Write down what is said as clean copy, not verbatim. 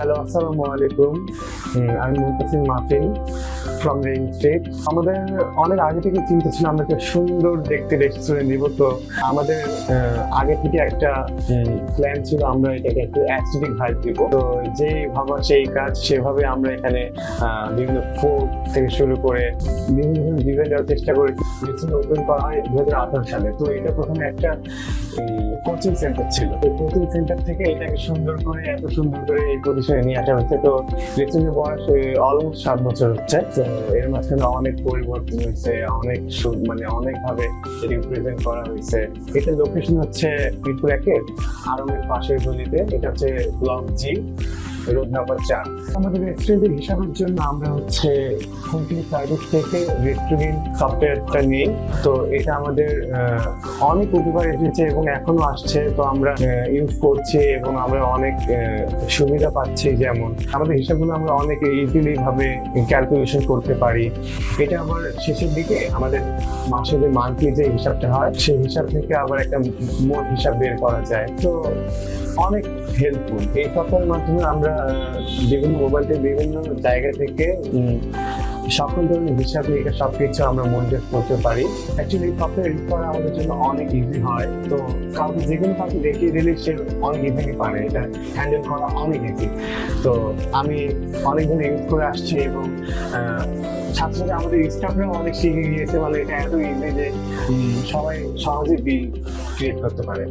Hello, আসসালামু আলাইকুম। আমি Muntasir muffin from rain state. আমাদের অনেক আগে থেকে চিন্তা ছিল আমরা একটা সুন্দর দেখতে রেস্টুরেন্ট দিব। তো আমাদের আগে থেকে একটা প্ল্যান ছিল, আমরা এটাকে একটু অ্যাস্থেটিক ভাইব দিব। তো যেই ভাবা সেই কাজ, সেভাবে আমরা এখানে বিভিন্ন ফুড থেকে শুরু করে বিভিন্ন ধরনের ডিজাইন দেওয়ার চেষ্টা করেছি। রেস্টুরেন্ট ওপেন করা হয় 2018 সালে। তো এটা প্রথমে একটা কোচিং সেন্টার ছিল। তো কোচিং সেন্টার থেকে এটাকে সুন্দর করে এত সুন্দর করে এই পজিশনে নিয়ে আসা হয়েছে। তো রেস্টুরেন্টের বয়স অলমোস্ট 7 বছর হচ্ছে। তো এর মাঝখানে অনেক পরিবর্তন হয়েছে, অনেকভাবে এটাকে প্রেজেন্ট করা হয়েছে। এটা লোকেশন হচ্ছে মিরপুর 1-এর আরঙের পাশের গলিতে। এটা হচ্ছে ব্লক জি, রোড নাম্বার 4। আমাদের রেস্টুরেন্টের হিসাবের জন্য আমরা হচ্ছে হোটেল সার্ভিস থেকে রেস্টুরেন্ট সফটওয়্যারটা নিই। তো এটা আমাদের অনেক উপকার এসেছে এবং এখনো আসছে। তো আমরা ইউজ করছি এবং আমরা অনেক সুবিধা পাচ্ছি। যেমন আমাদের হিসাবগুলো আমরা অনেক ইজিলি ভাবে ক্যালকুলেশন করতে পারি। এটা আবার শেষের দিকে আমাদের মাসে যে মান্থলি যে হিসাবটা হয়, সেই হিসাব থেকে আবার একটা মোট হিসাব বের করা যায়। তো অনেক হেল্পফুল এই সফটওয়্যারের মাধ্যমে। আমরা বিভিন্ন মোবাইলে বিভিন্ন জায়গা থেকে সকল ধরনের হিসাব নিকাশ সবকিছু আমরা মনিটর করতে পারি। অ্যাকচুয়ালি এই সফটওয়্যার ইউজ করা আমাদের জন্য অনেক ইজি হয়। তো কাউকে যে কোনো কাউকে দেখিয়ে দিলে সে অনেক ইজিলি পারে, এটা হ্যান্ডেল করা অনেক ইজি। তো আমি অনেকদিন ইউজ করে আসছি এবং সাথে সাথে আমাদের স্টাফরাও অনেক শিখে গিয়েছে। মানে এটা এত ইজি যে সবাই সহজে বিল ক্রিয়েট করতে পারে।